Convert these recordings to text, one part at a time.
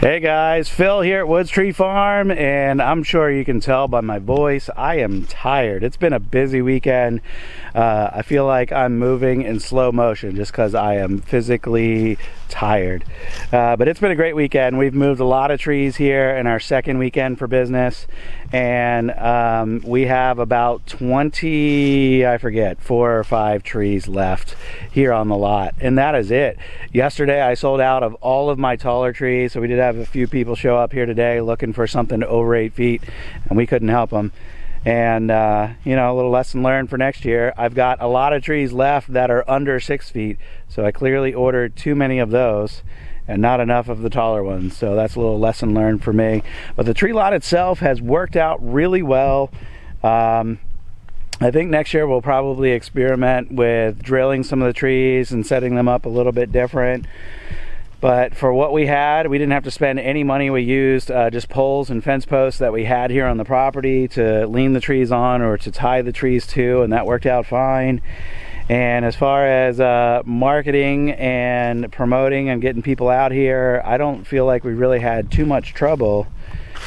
Hey guys, Phil here at Woods Tree Farm, and I'm sure you can tell by my voice, I am tired. It's been a busy weekend. I feel like I'm moving in slow motion just because I am physically tired. But it's been a great weekend. We've moved a lot of trees here in our second weekend for business, and we have about 20, I forget, 4 or 5 trees left here on the lot, and that is it. Yesterday I sold out of all of my taller trees, so we did have a few people show up here today looking for something over 8 feet, and we couldn't help them. And you know, a little lesson learned for next year. I've got a lot of trees left that are under 6 feet, so I clearly ordered too many of those and not enough of the taller ones, so that's a little lesson learned for me. But the tree lot itself has worked out really well. I think next year we'll probably experiment with drilling some of the trees and setting them up a little bit different. But for what we had, we didn't have to spend any money. We used just poles and fence posts that we had here on the property to lean the trees on or to tie the trees to, and that worked out fine. And as far as marketing and promoting and getting people out here, I don't feel like we really had too much trouble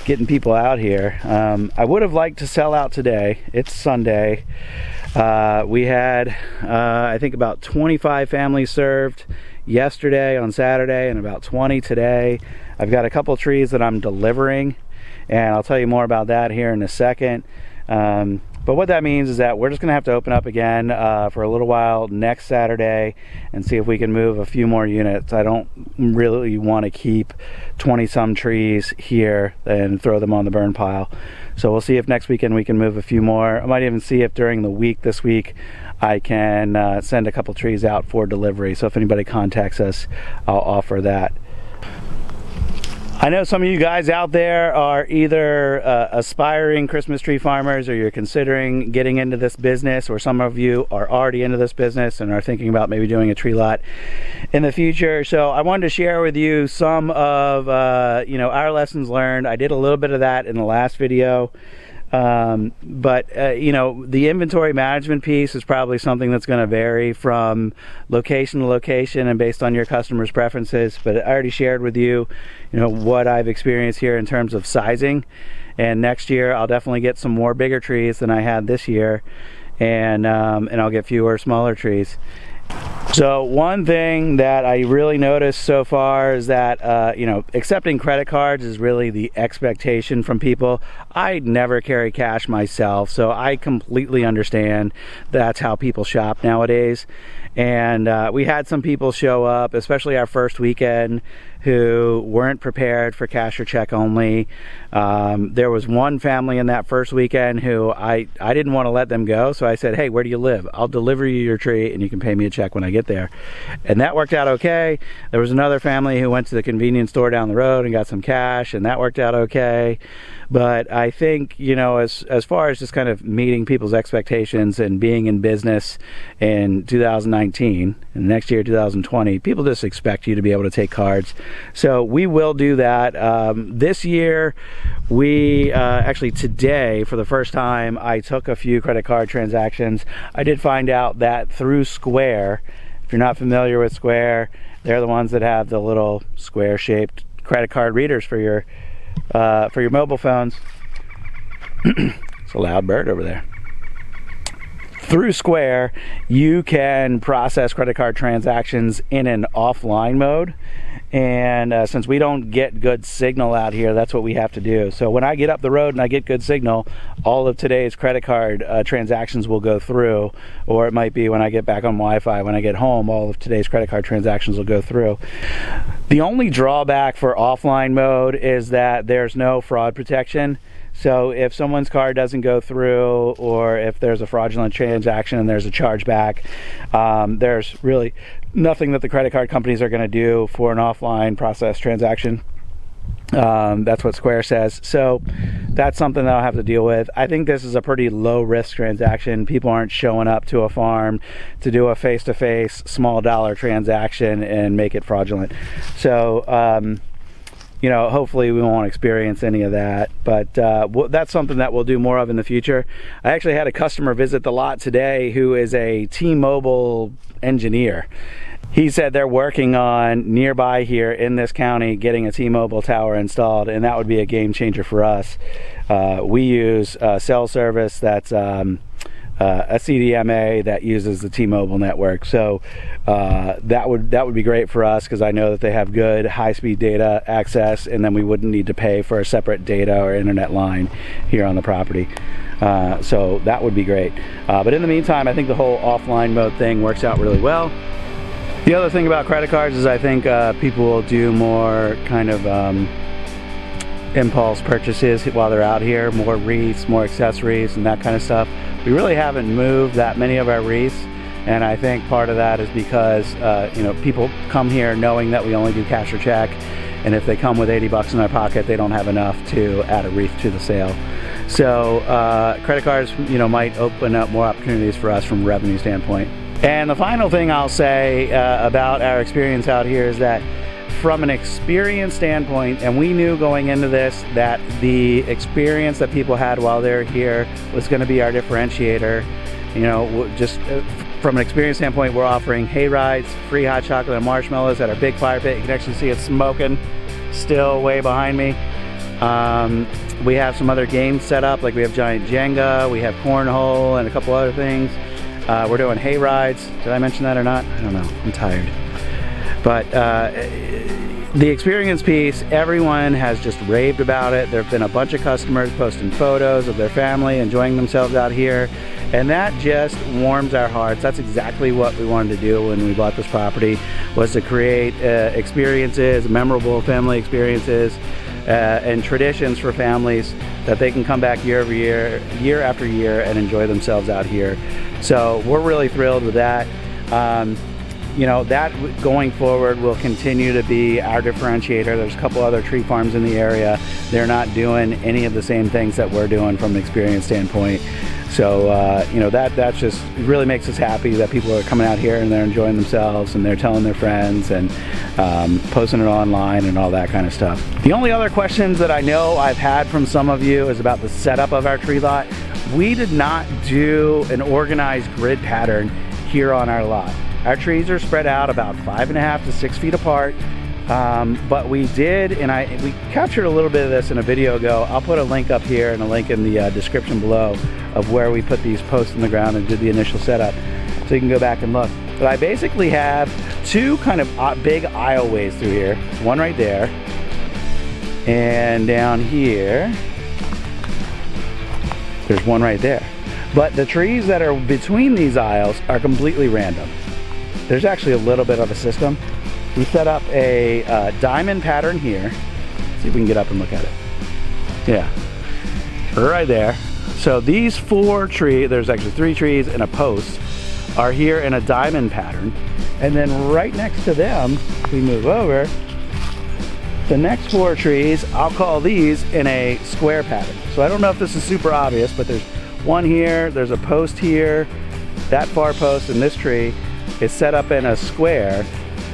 getting people out here. I would have liked to sell out today. It's Sunday. We had, I think, about 25 families served yesterday on Saturday and about 20 today. I've got a couple trees that I'm delivering, and I'll tell you more about that here in a second. But what that means is that we're just gonna have to open up again for a little while next Saturday and see if we can move a few more units. I don't really want to keep 20 some trees here and throw them on the burn pile. So we'll see if next weekend we can move a few more. I might even see if during the week this week I can send a couple trees out for delivery. So if anybody contacts us, I'll offer that. I know some of you guys out there are either aspiring Christmas tree farmers, or you're considering getting into this business, or some of you are already into this business and are thinking about maybe doing a tree lot in the future. So I wanted to share with you some of you know, our lessons learned. I did a little bit of that in the last video. You know, the inventory management piece is probably something that's going to vary from location to location and based on your customers' preferences. But I already shared with you, you know, what I've experienced here in terms of sizing. And next year I'll definitely get some more bigger trees than I had this year, and I'll get fewer smaller trees. So one thing that I really noticed so far is that, you know, accepting credit cards is really the expectation from people. I never carry cash myself, so I completely understand that's how people shop nowadays. And we had some people show up, especially our first weekend, who weren't prepared for cash or check only. There was one family in that first weekend who I didn't want to let them go, so I said, hey, where do you live? I'll deliver you your tree and you can pay me a check when I get there. And that worked out okay. There was another family who went to the convenience store down the road and got some cash, and that worked out okay. But I think, you know, as far as just kind of meeting people's expectations and being in business in 2019 and next year 2020, people just expect you to be able to take cards. So we will do that. This year, we actually today, for the first time, I took a few credit card transactions. I did find out that through Square, if you're not familiar with Square, they're the ones that have the little square-shaped credit card readers for your mobile phones. It's a loud bird over there. Through Square, you can process credit card transactions in an offline mode. And since we don't get good signal out here, that's what we have to do. So when I get up the road and I get good signal, all of today's credit card transactions will go through. Or it might be when I get back on Wi-Fi, when I get home, all of today's credit card transactions will go through. The only drawback for offline mode is that there's no fraud protection. So if someone's card doesn't go through, or if there's a fraudulent transaction and there's a chargeback, there's really nothing that the credit card companies are going to do for an offline process transaction. That's what Square says. So that's something that I'll have to deal with. I think this is a pretty low risk transaction. People aren't showing up to a farm to do a face-to-face small dollar transaction and make it fraudulent. So you know, hopefully we won't experience any of that, but that's something that we'll do more of in the future. I actually had a customer visit the lot today who is a T-Mobile engineer, he said they're working on nearby here in this county getting a T-Mobile tower installed, and that would be a game changer for us. We use cell service that's a CDMA that uses the T-Mobile network, so that would be great for us, because I know that they have good high-speed data access, and then we wouldn't need to pay for a separate data or internet line here on the property. So that would be great. But in the meantime, I think the whole offline mode thing works out really well. The other thing about credit cards is I think people will do more kind of impulse purchases while they're out here, more wreaths, more accessories, and that kind of stuff. We really haven't moved that many of our wreaths, and I think part of that is because you know, people come here knowing that we only do cash or check, and if they come with 80 bucks in their pocket, they don't have enough to add a wreath to the sale. So credit cards, you know, might open up more opportunities for us from a revenue standpoint. And the final thing I'll say about our experience out here is that from an experience standpoint, and we knew going into this that the experience that people had while they're here was going to be our differentiator. You know, just from an experience standpoint, we're offering hay rides, free hot chocolate and marshmallows at our big fire pit. You can actually see it smoking still way behind me. We have some other games set up, like we have giant Jenga, we have cornhole, and a couple other things. We're doing hay rides. Did I mention that or not? I don't know. I'm tired. But the experience piece, everyone has just raved about it. There have been a bunch of customers posting photos of their family enjoying themselves out here, and that just warms our hearts. That's exactly what we wanted to do when we bought this property, was to create experiences, memorable family experiences, and traditions for families that they can come back year over year, year after year, and enjoy themselves out here. So we're really thrilled with that. You know, that going forward will continue to be our differentiator. There's a couple other tree farms in the area. They're not doing any of the same things that we're doing from an experience standpoint. So, you know, that just really makes us happy that people are coming out here and they're enjoying themselves and they're telling their friends and posting it online and all that kind of stuff. The only other questions that I know I've had from some of you is about the setup of our tree lot. We did not do an organized grid pattern here on our lot. Our trees are spread out about 5.5 to 6 feet apart, but we did, and we captured a little bit of this in a video ago. I'll put a link up here and a link in the description below of where we put these posts in the ground and did the initial setup, so you can go back and look. But I basically have two kind of big aisleways through here. One right there, and down here, there's one right there. But the trees that are between these aisles are completely random. There's actually a little bit of a system. We set up a diamond pattern here. See if we can get up and look at it. Yeah, right there. So these 4 trees, there's actually 3 trees and a post, are here in a diamond pattern. And then right next to them, if we move over, the next 4 trees, I'll call these in a square pattern. So I don't know if this is super obvious, but there's one here, there's a post here, that far post, and this tree is set up in a square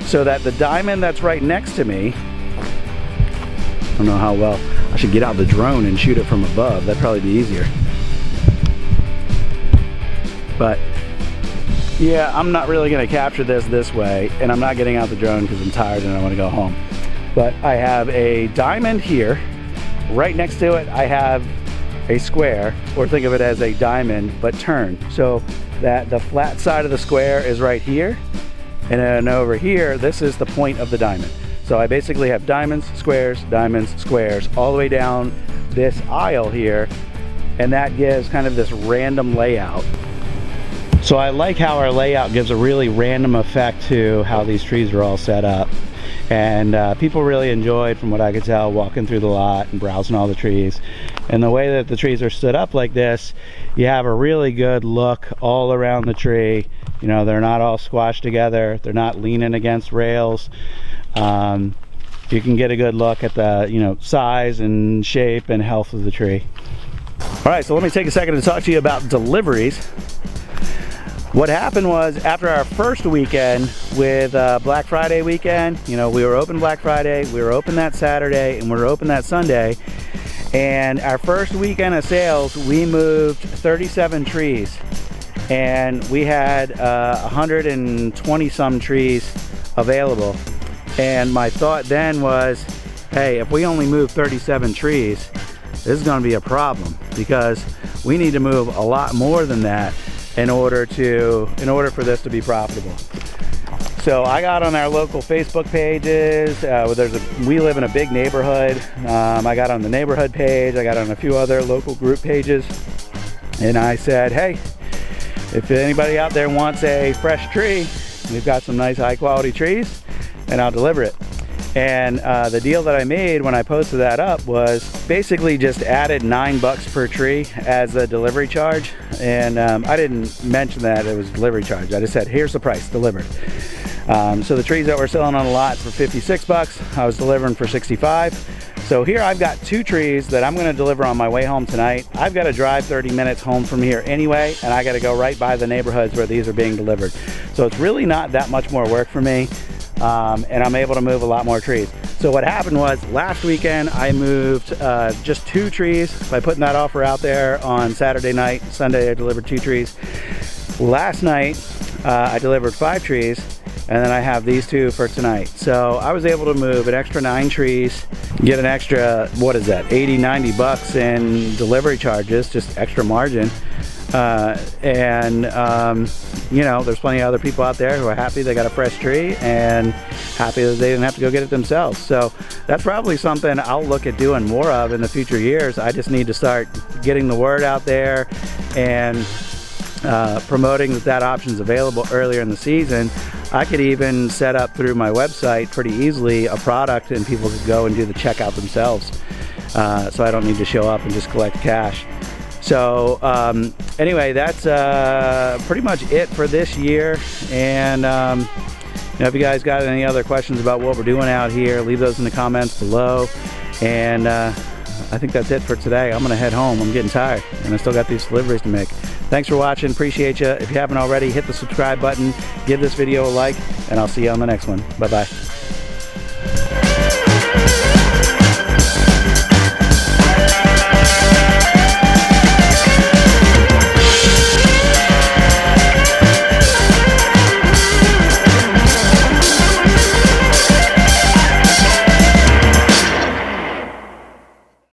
so that the diamond that's right next to me, I don't know how well, I should get out the drone and shoot it from above. That'd probably be easier. But yeah, I'm not really gonna capture this way, and I'm not getting out the drone because I'm tired and I wanna go home. But I have a diamond here. Right next to it, I have a square, or think of it as a diamond, but turned. So that the flat side of the square is right here, and then over here, this is the point of the diamond. So I basically have diamonds, squares, all the way down this aisle here, and that gives kind of this random layout. So I like how our layout gives a really random effect to how these trees are all set up. And people really enjoyed, from what I could tell, walking through the lot and browsing all the trees. And the way that the trees are stood up like this, you have a really good look all around the tree. You know, they're not all squashed together, they're not leaning against rails. You can get a good look at the, you know, size and shape and health of the tree. All right, so let me take a second to talk to you about deliveries. What happened was, after our first weekend with Black Friday weekend, you know, we were open Black Friday, we were open that Saturday, and we were open that Sunday. And our first weekend of sales, we moved 37 trees. and we had 120 some trees available. And my thought then was, hey, if we only move 37 trees, this is going to be a problem, because we need to move a lot more than that in order for this to be profitable. So I got on our local Facebook pages. We live in a big neighborhood. I got on the neighborhood page. I got on a few other local group pages, and I said, hey, if anybody out there wants a fresh tree, we've got some nice high quality trees, and I'll deliver it. And the deal that I made when I posted that up was basically just added $9 per tree as a delivery charge. And I didn't mention that it was delivery charge. I just said, here's the price, delivered. So the trees that we're selling on the lot for $56, I was delivering for $65. So here I've got 2 trees that I'm going to deliver on my way home tonight. I've got to drive 30 minutes home from here anyway, and I got to go right by the neighborhoods where these are being delivered. So it's really not that much more work for me, and I'm able to move a lot more trees. So what happened was, last weekend I moved just 2 trees by putting that offer out there on Saturday night. Sunday I delivered 2 trees. Last night I delivered 5 trees, and then I have these 2 for tonight. So I was able to move an extra 9 trees, get an extra, what is that, 80, 90 bucks in delivery charges, just extra margin. You know, there's plenty of other people out there who are happy they got a fresh tree and happy that they didn't have to go get it themselves. So that's probably something I'll look at doing more of in the future years. I just need to start getting the word out there and promoting that option's available earlier in the season. I could even set up through my website pretty easily a product, and people could go and do the checkout themselves, so I don't need to show up and just collect cash. So anyway, that's pretty much it for this year. And you know, if you guys got any other questions about what we're doing out here, leave those in the comments below. And I think that's it for today. I'm gonna head home. I'm getting tired, and I still got these deliveries to make. Thanks for watching, appreciate you. If you haven't already, hit the subscribe button, give this video a like, and I'll see you on the next one. Bye-bye.